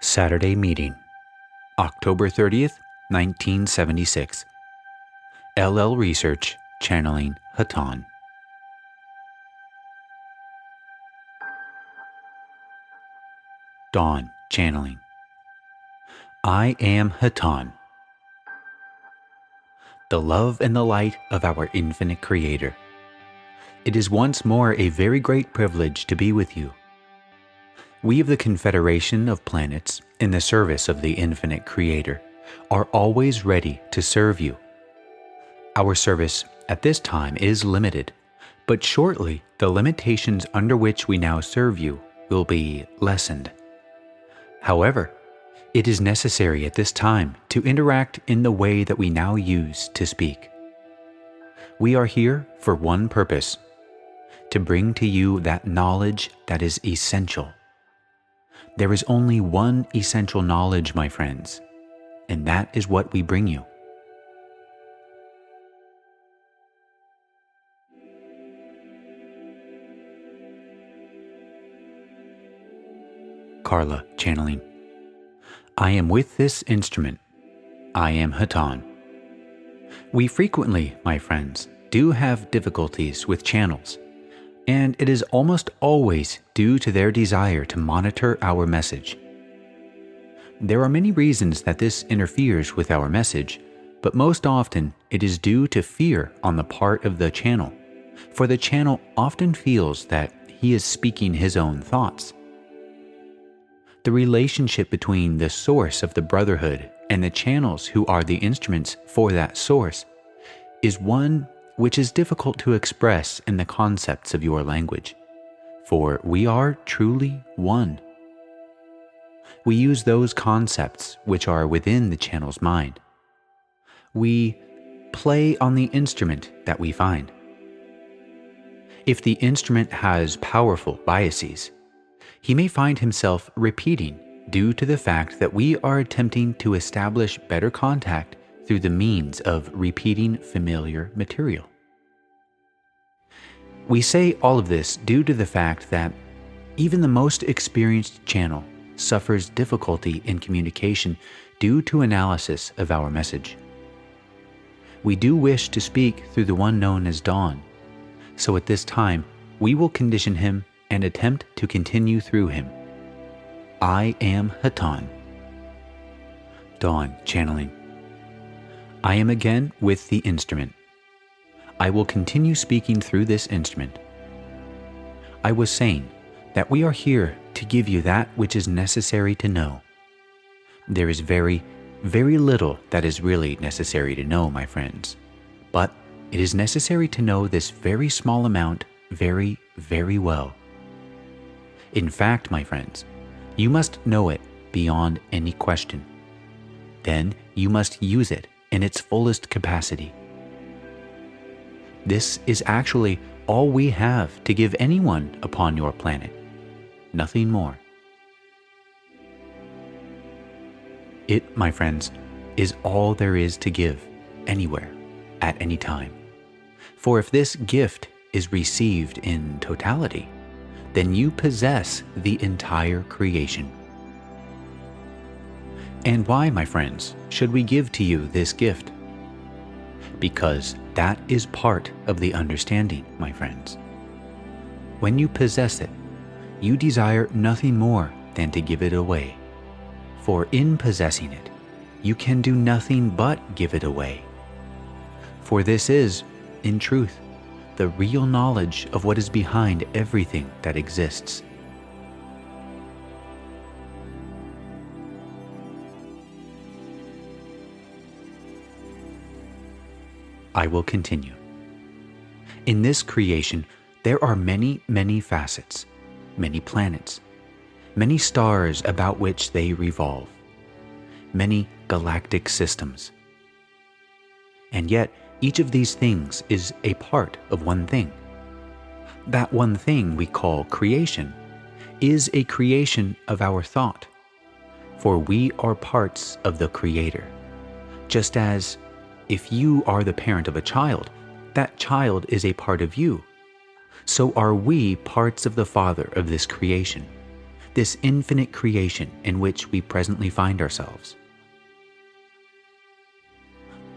Saturday meeting, October 30th, 1976. LL Research, channeling Hatonn. Dawn, channeling. I am Hatonn, the love and the light of our infinite Creator. It is once more a very great privilege to be with you. We of the Confederation of Planets, in the service of the infinite Creator, are always ready to serve you. Our service at this time is limited, but shortly the limitations under which we now serve you will be lessened. However, it is necessary at this time to interact in the way that we now use to speak. We are here for one purpose: to bring to you that knowledge that is essential. There is only one essential knowledge, my friends, and that is what we bring you. Carla, channeling. I am with this instrument. I am Hatonn. We frequently, my friends, do have difficulties with channels, and it is almost always due to their desire to monitor our message. There are many reasons that this interferes with our message, but most often it is due to fear on the part of the channel, for the channel often feels that he is speaking his own thoughts. The relationship between the source of the brotherhood and the channels who are the instruments for that source is one which is difficult to express in the concepts of your language, for we are truly one. We use those concepts which are within the channel's mind. We play on the instrument that we find. If the instrument has powerful biases, he may find himself repeating due to the fact that we are attempting to establish better contact through the means of repeating familiar material. We say all of this due to the fact that even the most experienced channel suffers difficulty in communication due to analysis of our message. We do wish to speak through the one known as Dawn, so at this time we will condition him and attempt to continue through him. I am Hatonn. Dawn, channeling. I am again with the instrument. I will continue speaking through this instrument. I was saying that we are here to give you that which is necessary to know. There is very, very little that is really necessary to know, my friends, but it is necessary to know this very small amount very, very well. In fact, my friends, you must know it beyond any question. Then you must use it in its fullest capacity. This is actually all we have to give anyone upon your planet, nothing more. It, my friends, is all there is to give, anywhere, at any time. For if this gift is received in totality, then you possess the entire creation. And why, my friends, should we give to you this gift? Because that is part of the understanding, my friends. When you possess it, you desire nothing more than to give it away. For in possessing it, you can do nothing but give it away. For this is, in truth, the real knowledge of what is behind everything that exists. I will continue. In this creation, there are many, many facets, many planets, many stars about which they revolve, many galactic systems. And yet, each of these things is a part of one thing. That one thing we call creation is a creation of our thought, for we are parts of the Creator, just as if you are the parent of a child, that child is a part of you. So are we parts of the Father of this creation, this infinite creation in which we presently find ourselves.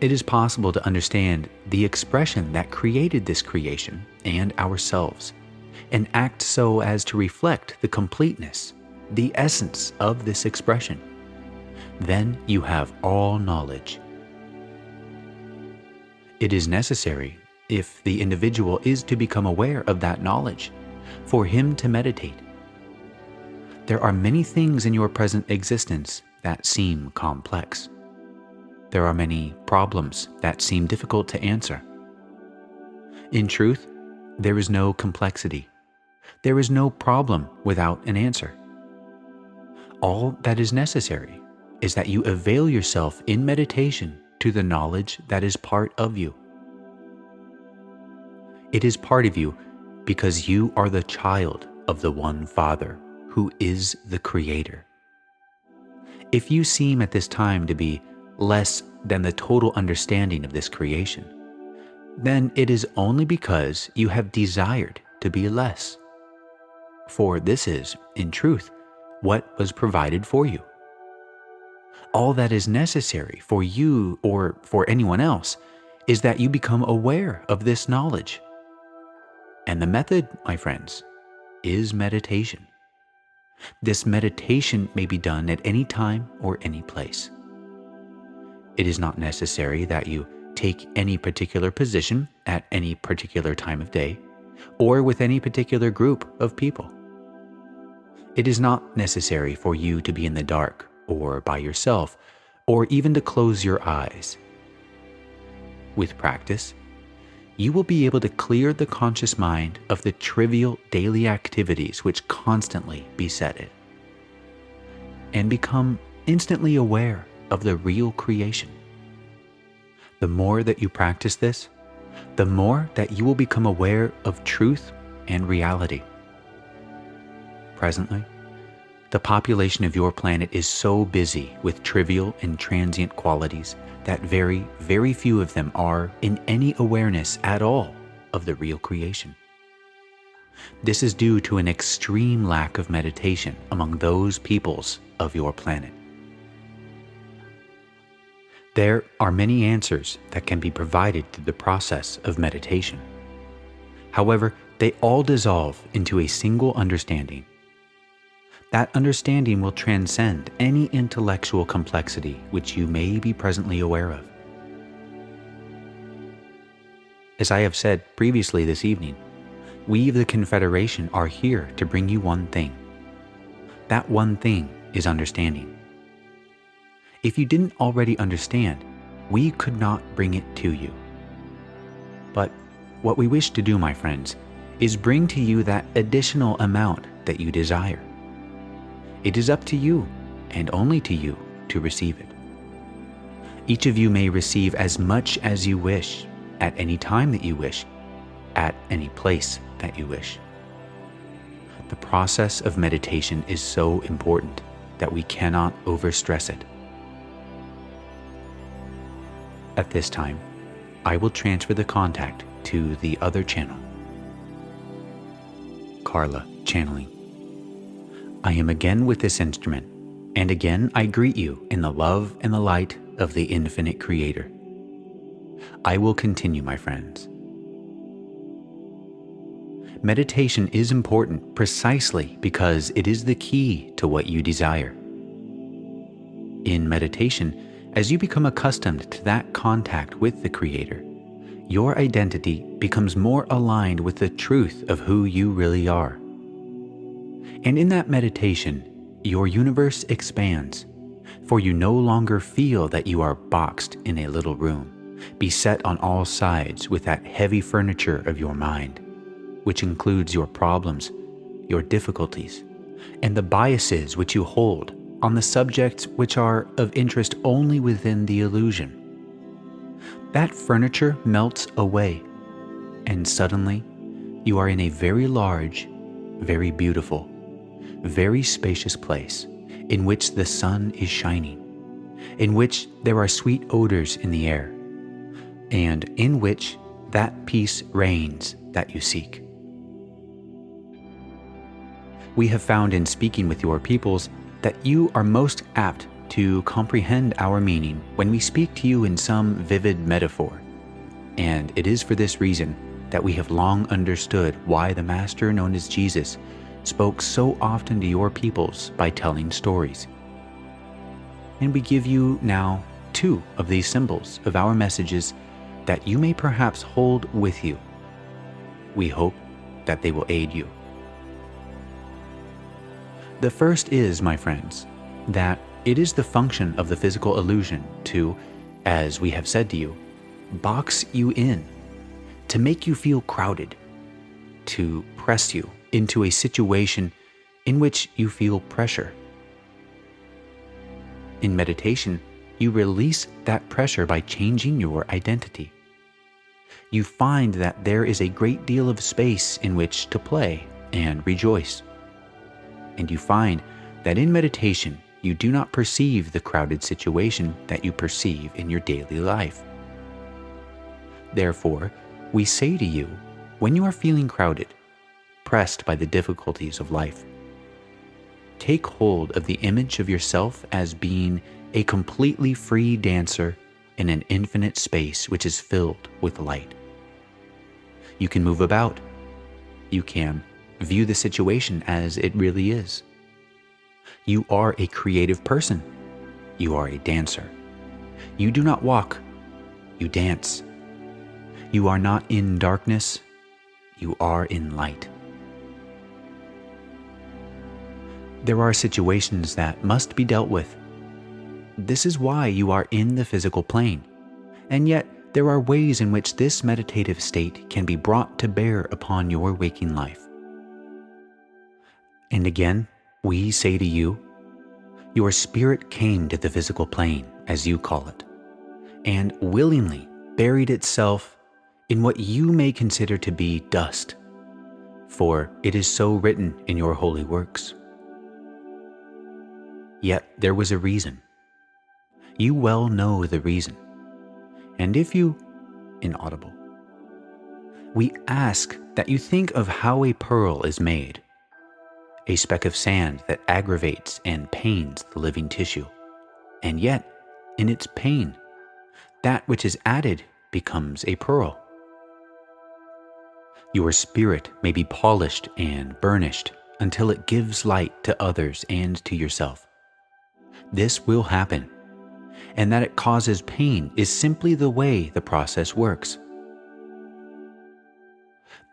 It is possible to understand the expression that created this creation and ourselves, and act so as to reflect the completeness, the essence of this expression. Then you have all knowledge. It is necessary, if the individual is to become aware of that knowledge, for him to meditate. There are many things in your present existence that seem complex. There are many problems that seem difficult to answer. In truth, there is no complexity. There is no problem without an answer. All that is necessary is that you avail yourself in meditation to the knowledge that is part of you. It is part of you because you are the child of the one Father who is the Creator. If you seem at this time to be less than the total understanding of this creation, then it is only because you have desired to be less. For this is, in truth, what was provided for you. All that is necessary for you or for anyone else is that you become aware of this knowledge. And the method, my friends, is meditation. This meditation may be done at any time or any place. It is not necessary that you take any particular position at any particular time of day, or with any particular group of people. It is not necessary for you to be in the dark, or by yourself, or even to close your eyes. With practice, you will be able to clear the conscious mind of the trivial daily activities which constantly beset it, and become instantly aware of the real creation. The more that you practice this, the more that you will become aware of truth and reality. Presently, the population of your planet is so busy with trivial and transient qualities that very, very few of them are in any awareness at all of the real creation. This is due to an extreme lack of meditation among those peoples of your planet. There are many answers that can be provided through the process of meditation. However, they all dissolve into a single understanding. That understanding will transcend any intellectual complexity which you may be presently aware of. As I have said previously this evening, we of the Confederation are here to bring you one thing. That one thing is understanding. If you didn't already understand, we could not bring it to you. But what we wish to do, my friends, is bring to you that additional amount that you desire. It is up to you, and only to you, to receive it. Each of you may receive as much as you wish, at any time that you wish, at any place that you wish. The process of meditation is so important that we cannot overstress it. At this time, I will transfer the contact to the other channel. Carla channeling. I am again with this instrument, and again I greet you in the love and the light of the infinite Creator. I will continue, my friends. Meditation is important precisely because it is the key to what you desire. In meditation, as you become accustomed to that contact with the Creator, your identity becomes more aligned with the truth of who you really are. And in that meditation, your universe expands, for you no longer feel that you are boxed in a little room, beset on all sides with that heavy furniture of your mind, which includes your problems, your difficulties, and the biases which you hold on the subjects which are of interest only within the illusion. That furniture melts away, and suddenly you are in a very large, very beautiful, very spacious place in which the sun is shining, in which there are sweet odors in the air, and in which that peace reigns that you seek. We have found in speaking with your peoples that you are most apt to comprehend our meaning when we speak to you in some vivid metaphor. And it is for this reason that we have long understood why the Master known as Jesus spoke so often to your peoples by telling stories. And we give you now 2 of these symbols of our messages that you may perhaps hold with you. We hope that they will aid you. The first is, my friends, that it is the function of the physical illusion to, as we have said to you, box you in, to make you feel crowded, to press you into a situation in which you feel pressure. In meditation, you release that pressure by changing your identity. You find that there is a great deal of space in which to play and rejoice. And you find that in meditation, you do not perceive the crowded situation that you perceive in your daily life. Therefore, we say to you, when you are feeling crowded, pressed by the difficulties of life, take hold of the image of yourself as being a completely free dancer in an infinite space which is filled with light. You can move about. You can view the situation as it really is. You are a creative person. You are a dancer. You do not walk. You dance. You are not in darkness. You are in light. There are situations that must be dealt with. This is why you are in the physical plane, and yet there are ways in which this meditative state can be brought to bear upon your waking life. And again, we say to you, your spirit came to the physical plane, as you call it, and willingly buried itself in what you may consider to be dust, for it is so written in your holy works. Yet there was a reason. You well know the reason. And if you, inaudible, we ask that you think of how a pearl is made, a speck of sand that aggravates and pains the living tissue, and yet, in its pain, that which is added becomes a pearl. Your spirit may be polished and burnished until it gives light to others and to yourself. This will happen, and that it causes pain is simply the way the process works.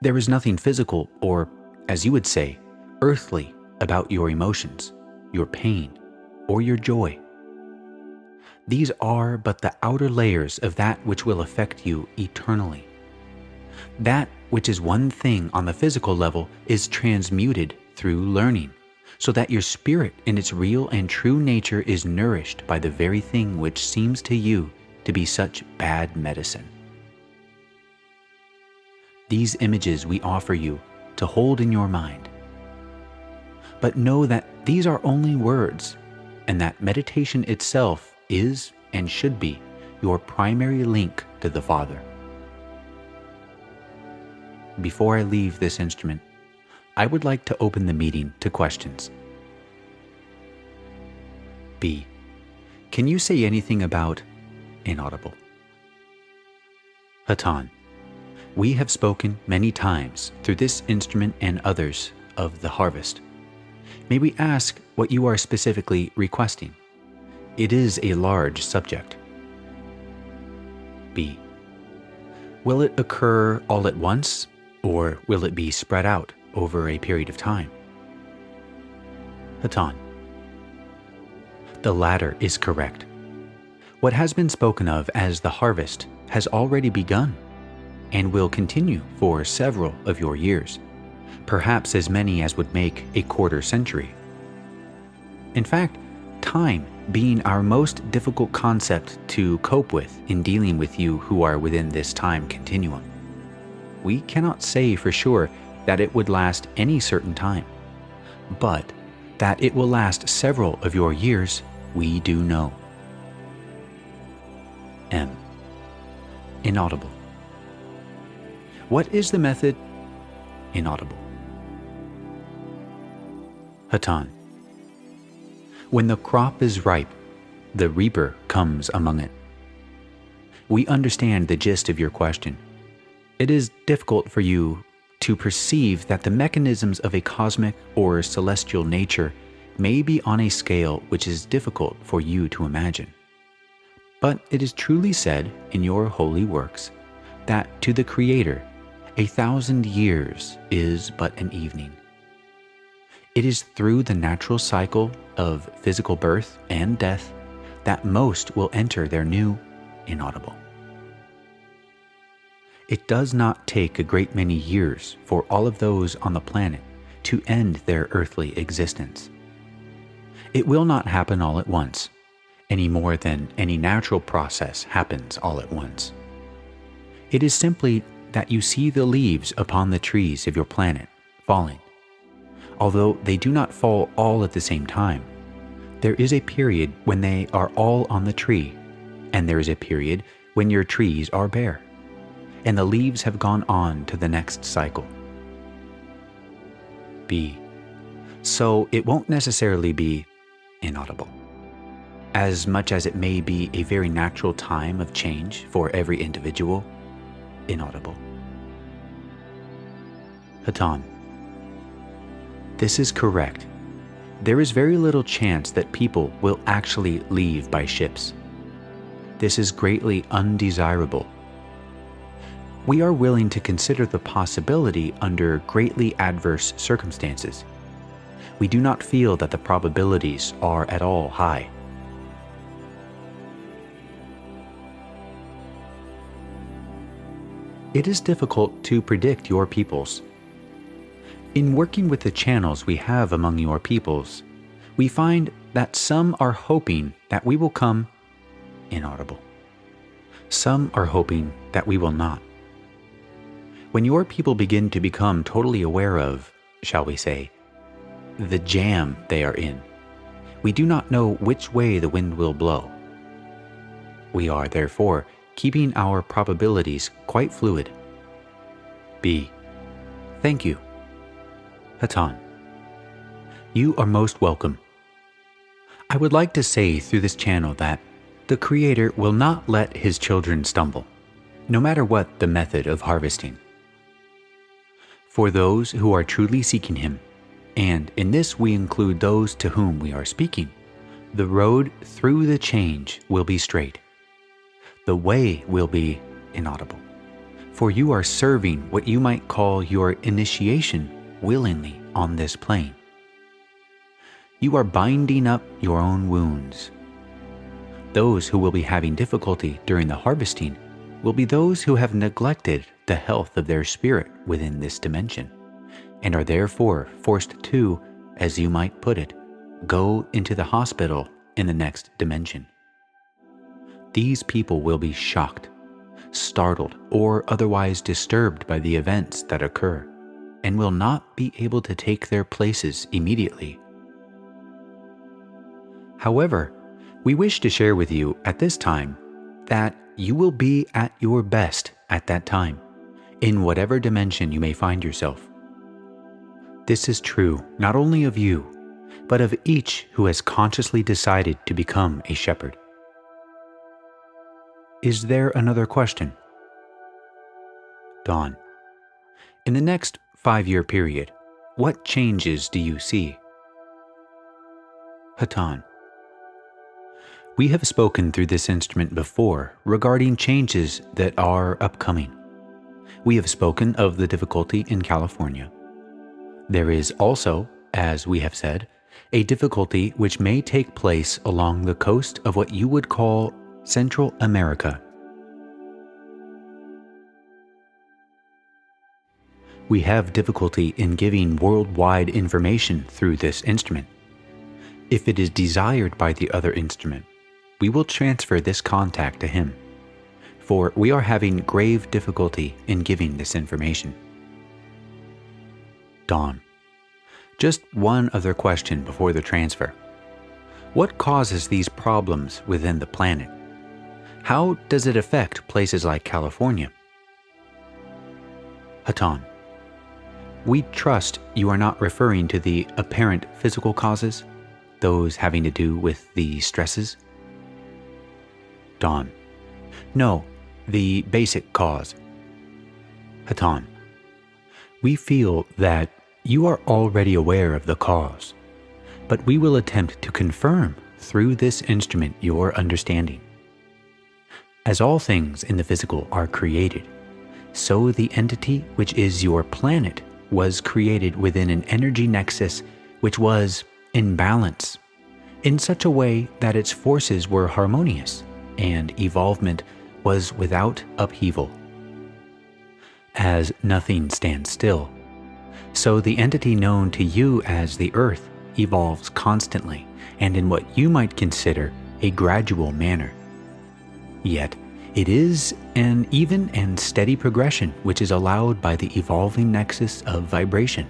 There is nothing physical or, as you would say, earthly about your emotions, your pain, or your joy. These are but the outer layers of that which will affect you eternally. That which is one thing on the physical level is transmuted through learning, so that your spirit in its real and true nature is nourished by the very thing which seems to you to be such bad medicine. These images we offer you to hold in your mind. But know that these are only words, and that meditation itself is and should be your primary link to the Father. Before I leave this instrument, I would like to open the meeting to questions. B. Can you say anything about inaudible? Hatonn, we have spoken many times through this instrument and others of the harvest. May we ask what you are specifically requesting? It is a large subject. B. Will it occur all at once, or will it be spread out over a period of time? Hatonn, the latter is correct. What has been spoken of as the harvest has already begun and will continue for several of your years, perhaps as many as would make a quarter century. In fact, time being our most difficult concept to cope with in dealing with you who are within this time continuum, we cannot say for sure that it would last any certain time, but that it will last several of your years, we do know. M. Inaudible. What is the method? Inaudible. Hatonn. When the crop is ripe, the reaper comes among it. We understand the gist of your question. It is difficult for you to perceive that the mechanisms of a cosmic or celestial nature may be on a scale which is difficult for you to imagine. But it is truly said in your holy works that to the Creator 1,000 years is but an evening. It is through the natural cycle of physical birth and death that most will enter their new inaudible. It does not take a great many years for all of those on the planet to end their earthly existence. It will not happen all at once, any more than any natural process happens all at once. It is simply that you see the leaves upon the trees of your planet falling. Although they do not fall all at the same time, there is a period when they are all on the tree, and there is a period when your trees are bare, and the leaves have gone on to the next cycle. B. So it won't necessarily be inaudible, as much as it may be a very natural time of change for every individual. Inaudible. Hatonn. This is correct. There is very little chance that people will actually leave by ships. This is greatly undesirable. We are willing to consider the possibility under greatly adverse circumstances. We do not feel that the probabilities are at all high. It is difficult to predict your peoples. In working with the channels we have among your peoples, we find that some are hoping that we will come inaudible. Some are hoping that we will not. When your people begin to become totally aware of, shall we say, the jam they are in, we do not know which way the wind will blow. We are, therefore, keeping our probabilities quite fluid. B. Thank you. Hatonn. You are most welcome. I would like to say through this channel that the Creator will not let His children stumble, no matter what the method of harvesting. For those who are truly seeking Him, and in this we include those to whom we are speaking, the road through the change will be straight. The way will be inaudible, for you are serving what you might call your initiation willingly on this plane. You are binding up your own wounds. Those who will be having difficulty during the harvesting will be those who have neglected the health of their spirit within this dimension, and are therefore forced to, as you might put it, go into the hospital in the next dimension. These people will be shocked, startled, or otherwise disturbed by the events that occur, and will not be able to take their places immediately. However, we wish to share with you at this time that you will be at your best at that time, in whatever dimension you may find yourself. This is true not only of you, but of each who has consciously decided to become a shepherd. Is there another question? Dawn. In the next 5-year period, what changes do you see? Hatonn. We have spoken through this instrument before regarding changes that are upcoming. We have spoken of the difficulty in California. There is also, as we have said, a difficulty which may take place along the coast of what you would call Central America. We have difficulty in giving worldwide information through this instrument. If it is desired by the other instrument, we will transfer this contact to him, for we are having grave difficulty in giving this information. Dawn. Just one other question before the transfer. What causes these problems within the planet? How does it affect places like California? Hatonn. We trust you are not referring to the apparent physical causes, those having to do with the stresses? Dawn. No, the basic cause. Hatonn. We feel that you are already aware of the cause, but we will attempt to confirm through this instrument your understanding. As all things in the physical are created, so the entity which is your planet was created within an energy nexus which was in balance, in such a way that its forces were harmonious and evolvement was without upheaval. As nothing stands still, so the entity known to you as the Earth evolves constantly and in what you might consider a gradual manner. Yet, it is an even and steady progression which is allowed by the evolving nexus of vibration.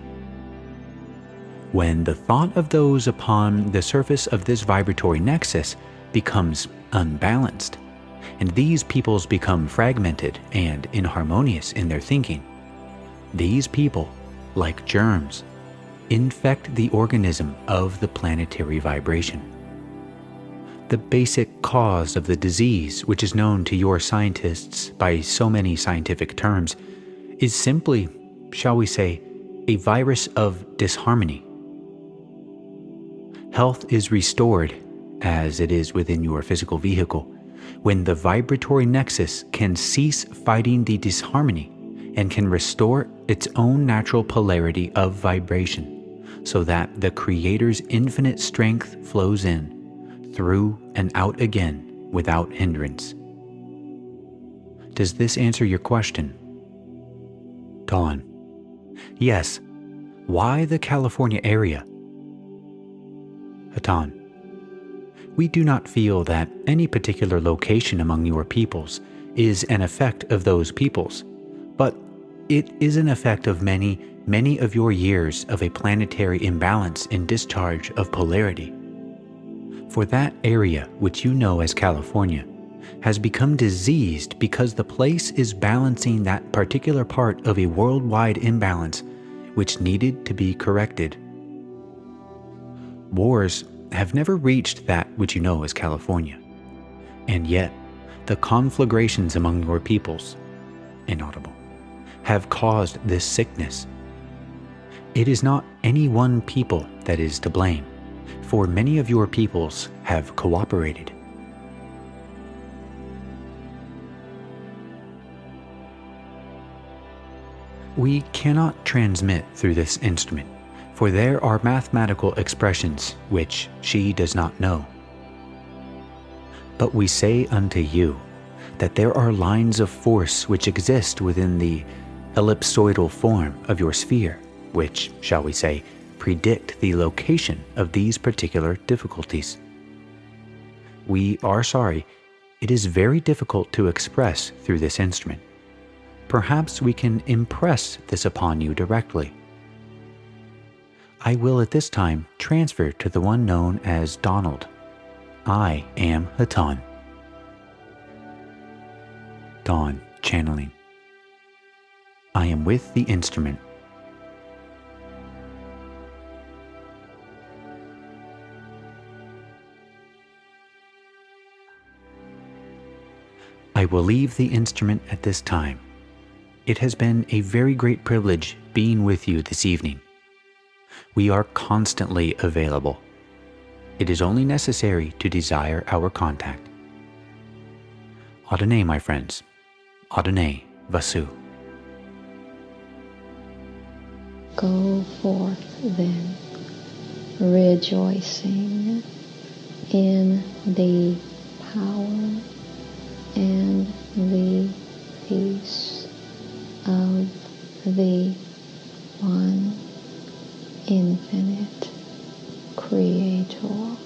When the thought of those upon the surface of this vibratory nexus becomes unbalanced, and these peoples become fragmented and inharmonious in their thinking, these people, like germs, infect the organism of the planetary vibration. The basic cause of the disease, which is known to your scientists by so many scientific terms, is simply, shall we say, a virus of disharmony. Health is restored, as it is within your physical vehicle, when the vibratory nexus can cease fighting the disharmony and can restore its own natural polarity of vibration, so that the Creator's infinite strength flows in, through and out again without hindrance. Does this answer your question? Dawn. Yes. Why the California area? Hatonn. We do not feel that any particular location among your peoples is an effect of those peoples, but it is an effect of many, many of your years of a planetary imbalance in discharge of polarity. For that area, which you know as California, has become diseased because the place is balancing that particular part of a worldwide imbalance which needed to be corrected. Wars have never reached that which you know as California, and yet the conflagrations among your peoples, inaudible, have caused this sickness. It is not any one people that is to blame, for many of your peoples have cooperated. We cannot transmit through this instrument, for there are mathematical expressions which she does not know. But we say unto you that there are lines of force which exist within the ellipsoidal form of your sphere, which, shall we say, predict the location of these particular difficulties. We are sorry, it is very difficult to express through this instrument. Perhaps we can impress this upon you directly. I will at this time transfer to the one known as Donald. I am Hatonn. Dawn, channeling. I am with the instrument. I will leave the instrument at this time. It has been a very great privilege being with you this evening. We are constantly available. It is only necessary to desire our contact. Adonai, my friends. Adonai, Vasu. Go forth then, rejoicing in the power and the peace of the one infinite Creator.